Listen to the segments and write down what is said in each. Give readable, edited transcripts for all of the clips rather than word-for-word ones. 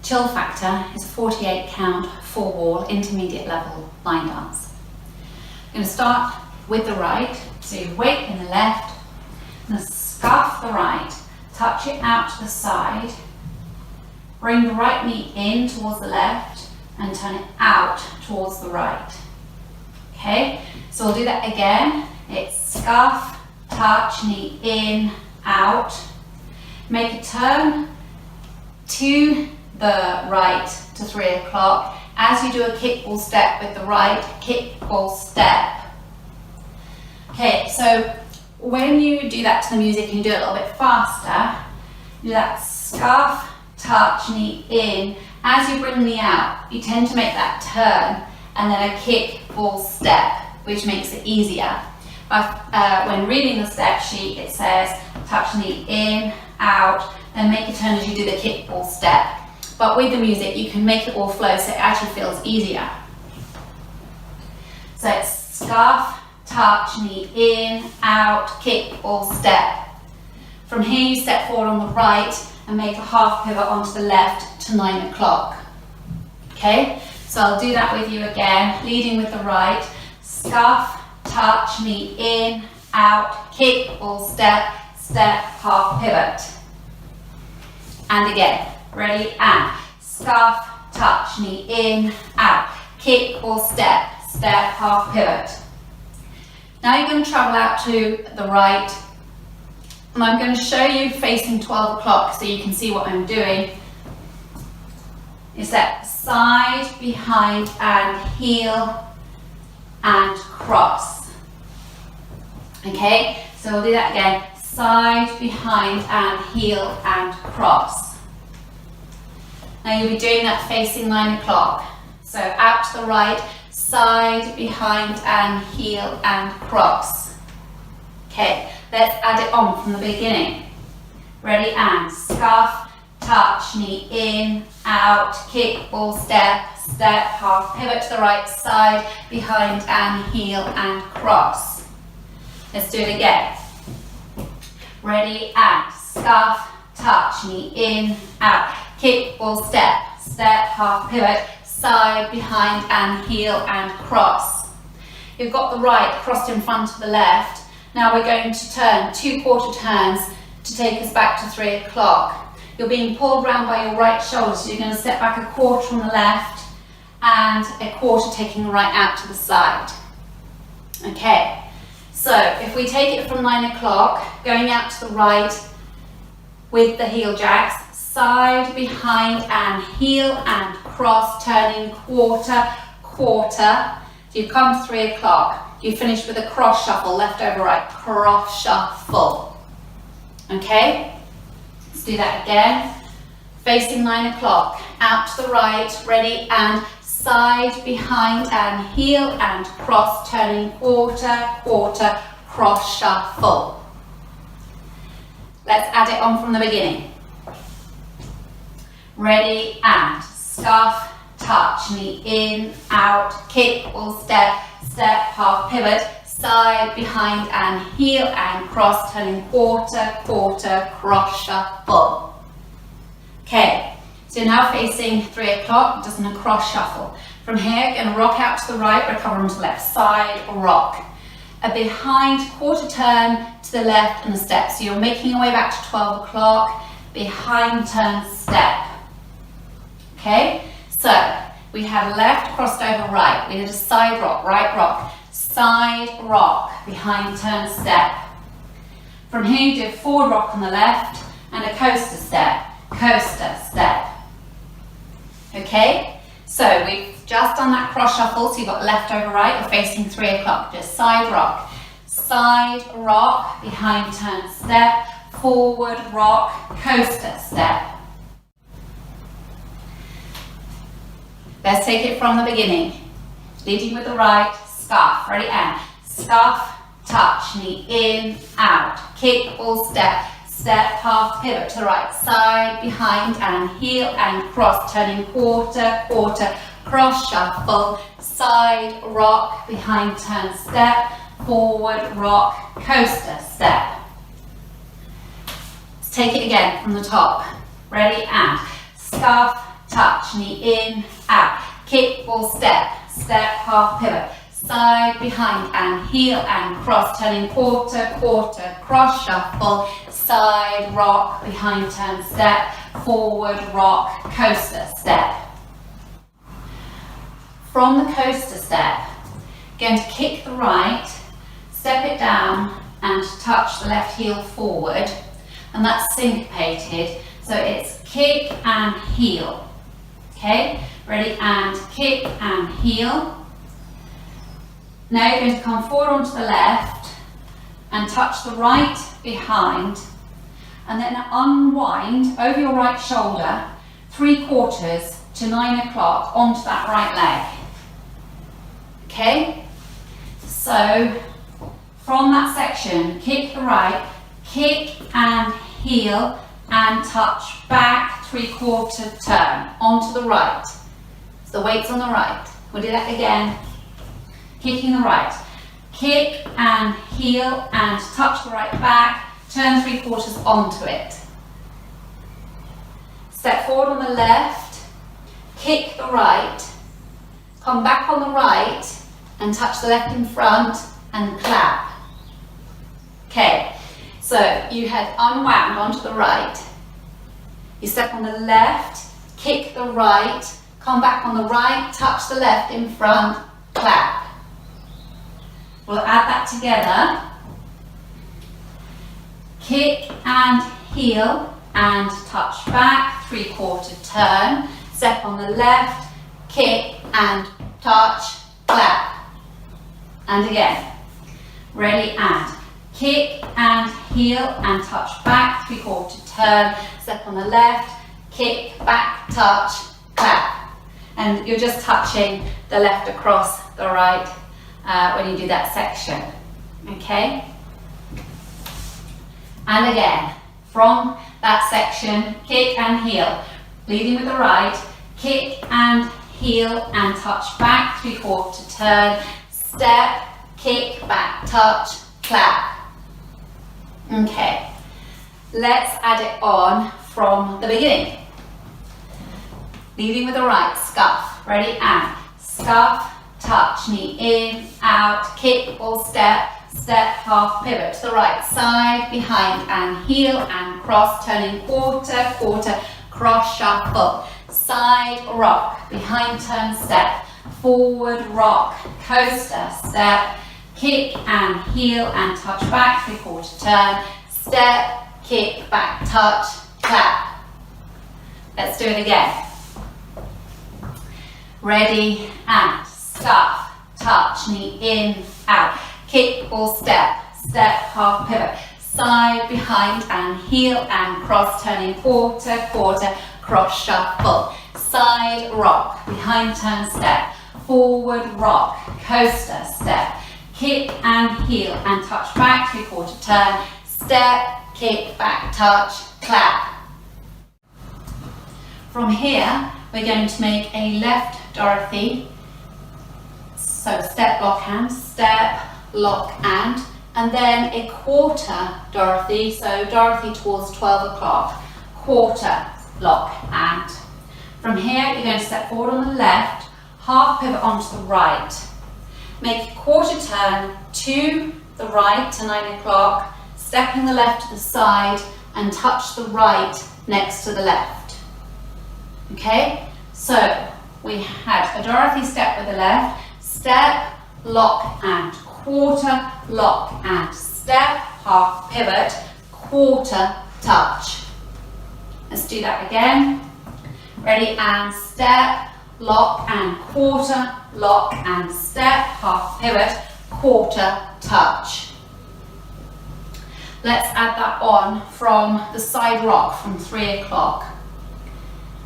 chill factor is a 48 count, 4 wall, intermediate level line dance. I'm going to start with the right, so you weight in the left, and scuff the right, touch it out to the side, bring the right knee in towards the left, and turn it out towards the right. Okay, so we'll do that again. It's scuff, touch, knee in, out. Make a turn to the right to 3 o'clock as you do a kickball step with the right kickball step. Okay, so when you do that to the music and you do it a little bit faster, do that scuff, touch, knee in. As you bring the knee out, you tend to make that turn and then a kickball step, which makes it easier. But when reading the step sheet, it says touch knee in, out, then make a turn as you do the kickball step. But with the music, you can make it all flow so it actually feels easier. So it's scuff, touch, knee in, out, kickball step. From here, you step forward on the right and make a half pivot onto the left to 9 o'clock. Okay, so I'll do that with you again, leading with the right, scuff, touch, knee in, out, kickball step, step, half pivot. And again, ready, and scuff, touch, knee in, out, kickball step, step, half pivot. Now you're going to travel out to the right, and I'm going to show you facing 12 o'clock so you can see what I'm doing. Is that side, behind, and heel, and cross. Okay, so we'll do that again. Side, behind, and heel, and cross. Now you'll be doing that facing 9 o'clock. So out to the right, side, behind, and heel, and cross. Okay, let's add it on from the beginning. Ready, and scuff, touch, knee in, out, kickball step, step, half pivot to the right side, behind, and heel, and cross. Let's do it again. Ready, and scuff, touch, knee in, out, kickball step, step, half pivot, side, behind, and heel, and cross. You've got the right crossed in front of the left. Now we're going to turn 2 quarter turns to take us back to 3 o'clock. You're being pulled round by your right shoulder, so you're going to step back a quarter on the left and a quarter taking the right out to the side. Okay, so if we take it from 9 o'clock, going out to the right with the heel jacks, side, behind, and heel, and cross, turning quarter, quarter. So you come to 3 o'clock, you finish with a cross shuffle, left over right, cross shuffle. Okay, let's do that again. Facing 9 o'clock, out to the right, ready, and side, behind, and heel, and cross, turning quarter, quarter, cross shuffle. Let's add it on from the beginning. Ready, and scuff, touch, knee in, out, kickball step, step, half pivot, side, behind, and heel, and cross, turning quarter, quarter, cross shuffle. Okay, so now facing 3 o'clock, just in a cross shuffle. From here, going to rock out to the right, recover onto the left side, rock. A behind quarter turn to the left and a step. So you're making your way back to 12 o'clock, behind turn step. Okay, so we had left crossed over right. We did a side rock, right rock, side rock, behind turn step. From here you do a forward rock on the left and a coaster step, Okay, so we've just done that cross shuffle, so you've got left over right, you're facing 3 o'clock, just side rock, behind turn step, forward rock, coaster step. Let's take it from the beginning. Leading with the right, scuff, ready, and scuff, touch, knee in, out, kickball step, step, half pivot to the right side, behind, and heel, and cross, turning quarter, quarter, cross shuffle, side rock, behind turn step, forward rock, coaster step. Let's take it again from the top. Ready, and scuff, touch, knee in, out. Kick, ball, step, step, half pivot. Side, behind, and heel, and cross, turning quarter, quarter, cross, shuffle, side, rock, behind, turn, step, forward, rock, coaster, step. From the coaster step, going to kick the right, step it down, and touch the left heel forward, and that's syncopated, so it's kick and heel. Okay, ready, and kick and heel. Now you're going to come forward onto the left and touch the right behind, and then unwind over your right shoulder 3/4 to 9 o'clock onto that right leg. Okay, so from that section, kick the right, kick and heel, and touch back 3/4 turn onto the right. So the weight's on the right. We'll do that again. Kicking the right, kick and heel, and touch the right back, turn 3/4 onto it. Step forward on the left, kick the right, come back on the right, and touch the left in front, and clap. Okay, so you had unwound onto the right. You step on the left, kick the right, come back on the right, touch the left in front, clap. We'll add that together. Kick and heel, and touch back, 3/4 turn. Step on the left, kick and touch, clap. And again. Ready, and kick and heel, and touch back, 3/4 turn. Step on the left, kick, back, touch, clap. And you're just touching the left across the right when you do that section. Okay? And again, from that section, kick and heel, leading with the right, kick and heel, and touch back, 3/4 turn, step, kick, back, touch, clap. Okay, let's add it on from the beginning. Leading with the right, scuff, ready, and scuff, touch, knee in, out, kick, ball, step, step, half pivot to the right side, behind and heel, and cross, turning quarter, quarter, cross, shuffle, side, rock, behind, turn, step, forward, rock, coaster, step, kick and heel, and touch back, 3/4 turn, step, kick, back, touch, clap. Let's do it again. Ready, and scuff, touch, knee in, out, kick, ball, step, step, half pivot, side, behind and heel, and cross, turning quarter, quarter, cross, shuffle, side, rock, behind, turn, step, forward, rock, coaster, step, kick and heel, and touch back, 3/4 turn, step, kick, back, touch, clap. From here, we're going to make a left Dorothy. So step, lock, and step, lock, and then a quarter Dorothy. So Dorothy towards 12 o'clock, quarter, lock, and. From here, you're going to step forward on the left, half pivot onto the right. Make a quarter turn to the right to 9 o'clock, stepping the left to the side, and touch the right next to the left. Okay, so we had a Dorothy step with the left, step, lock, and quarter, lock, and step, half pivot, quarter, touch. Let's do that again. Ready, and step, lock, and quarter, lock, and step, half pivot, quarter, touch. Let's add that on from the side rock from 3 o'clock.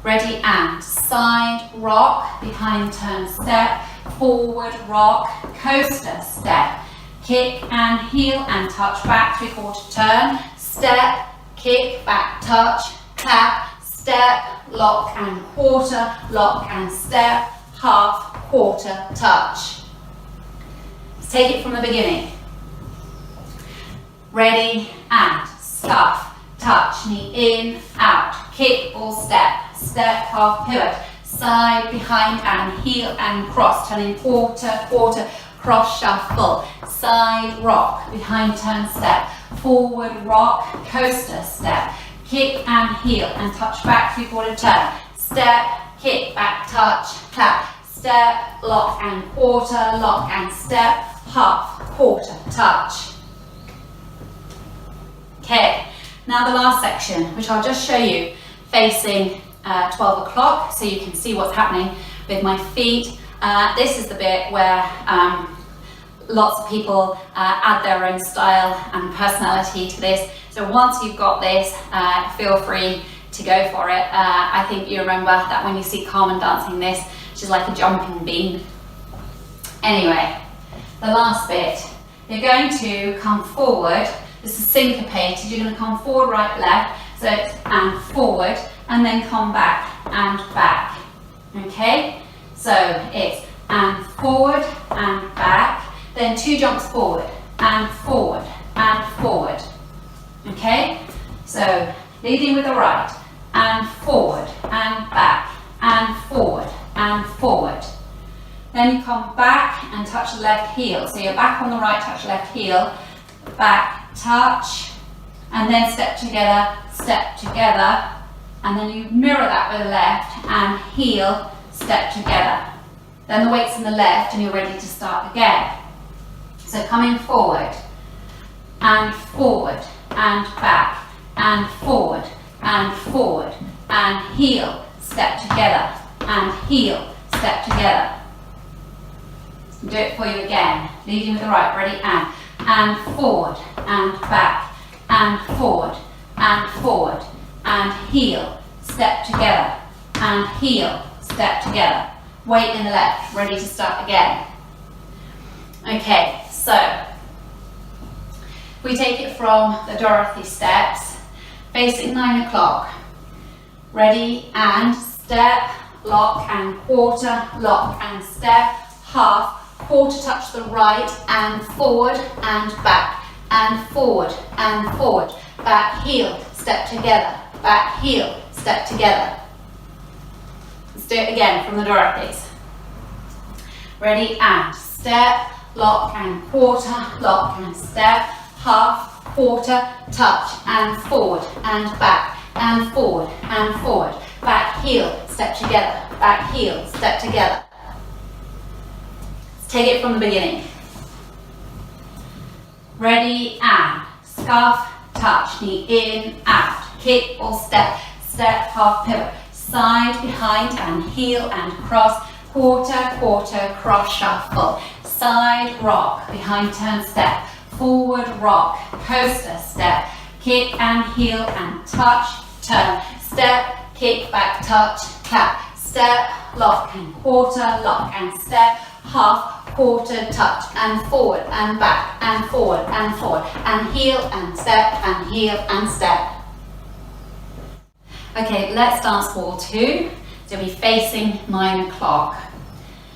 Ready, and side rock, behind turn step, forward rock, coaster step, kick and heel, and touch back, 3/4 turn, step, kick, back, touch, clap, step, lock and quarter, lock and step, half, quarter, touch. Let's take it from the beginning. Ready, and scuff, touch, knee in, out, kick, ball, step, step, half pivot, side, behind and heel and cross, turning quarter, quarter, cross shuffle, side rock, behind turn step, forward rock, coaster step, kick and heel and touch back, three-quarter turn, step, kick, back, touch, clap, step, lock and quarter, lock and step, half, quarter, touch. Okay, now the last section, which I'll just show you facing 12 o'clock so you can see what's happening with my feet. This is the bit where lots of people add their own style and personality to this. So once you've got this, feel free to go for it. I think you remember that when you see Carmen dancing this, she's like a jumping bean. Anyway, the last bit, you're going to come forward. This is syncopated. You're going to come forward, right, left. So it's and forward, and then come back and back. Okay? So it's and forward and back. Then 2 jumps forward and forward and forward. Okay? So leading with the right and forward and back and forward and forward. Then you come back and touch the left heel. So you're back on the right, touch left heel, back, touch, and then step together, and then you mirror that with the left and heel, step together. Then the weight's in the left and you're ready to start again. So coming forward and back and forward and heel, step together and heel, step together. Do it for you again. Leading with the right, ready, and forward and back and forward and heel, step together and heel, step together. Weight in the left, ready to start again. Okay, so we take it from the Dorothy steps, facing 9 o'clock. Ready and step, lock and quarter, lock and step, half, quarter touch the right and forward and back and forward and forward. Back heel, step together, back heel, step together. Let's do it again from the Dorothys. Ready and step, lock and quarter, lock and step, half, quarter, touch and forward and back and forward and forward. Back heel, step together, back heel, step together. Let's take it from the beginning. Ready and scarf, touch, knee in, out, kick or step, step, half pivot, side, behind and heel and cross, quarter, quarter, cross shuffle, side rock, behind turn step, forward rock, coaster step, kick and heel and touch, turn, step, kick, back, touch, clap, step, lock and quarter, lock and step, half, quarter, touch, and forward and back and forward and forward, and heel and step and heel and step. Okay, let's dance wall 2. So you'll be facing 9 o'clock.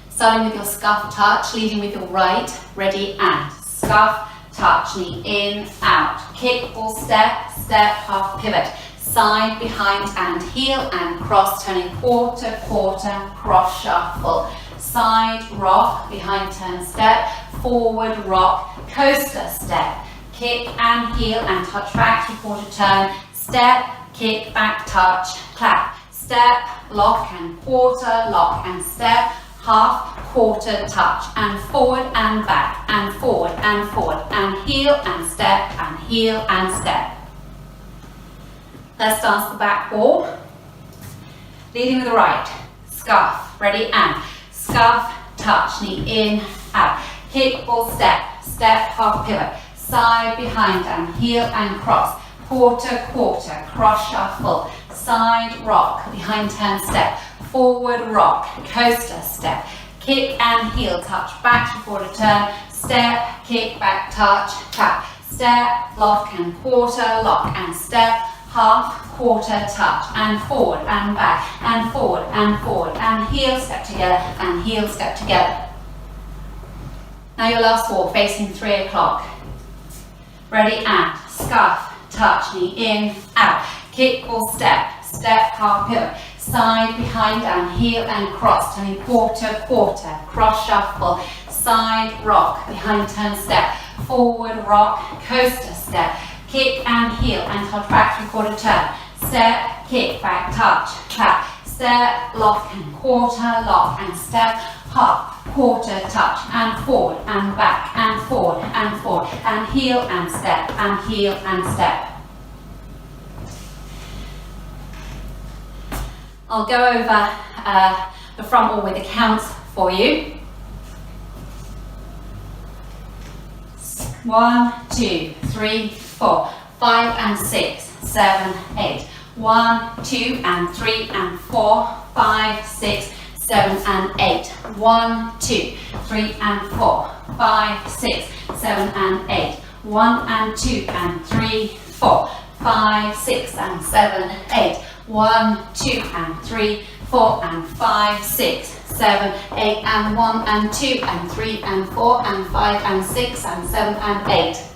Starting with your scuff touch, leading with your right, ready and scuff, touch, knee in, out, kick or step, step, half pivot, side, behind and heel and cross, turning quarter, quarter, cross shuffle, side rock, behind turn step, forward rock, coaster step, kick and heel and touch back, three-quarter turn, step, kick, back, touch, clap, step, lock and quarter, lock and step, half, quarter, touch, and forward and back, and forward and forward, and heel and step, and heel and step. Let's dance the back wall. Leading with the right, scuff, ready and scuff, touch, knee in, out, kick or step, step, half pivot, side, behind and heel and cross, quarter, quarter, cross shuffle, side rock, behind turn step, forward rock, coaster step, kick and heel, touch back, three-quarter turn, step, kick, back, touch, tap, step, lock and quarter, lock and step, half, quarter, touch, and forward and back, and forward and forward, and heel, step together, and heel, step together. Now your last wall, facing 3 o'clock. Ready and scuff, touch, knee in, out, kick or step, step, half pivot, side, behind and heel and cross, turning quarter, quarter, cross shuffle, side rock, behind turn step, forward rock, coaster step, kick and heel and touch back 3/4 turn, step, kick, back touch, tap, step, lock and quarter, lock and step, hop, quarter touch and forward and back and forward and heel and step and heel and step. I'll go over the front wall with the counts for you. 1, 2, 3, 4, 5 and 6, 7, 8. 1, 2 and 3 and 4, 5, 6, 7 and 8. 1, 2, 3 and 4, 5, 6, 7 and 8. 1 and 2 and 3, 4, 5, 6 and 7, 8. 1, 2 and 3, 4 and 5, 6, 7, 8 and 1 and 2 and 3 and 4 and 5 and 6 and 7 and 8.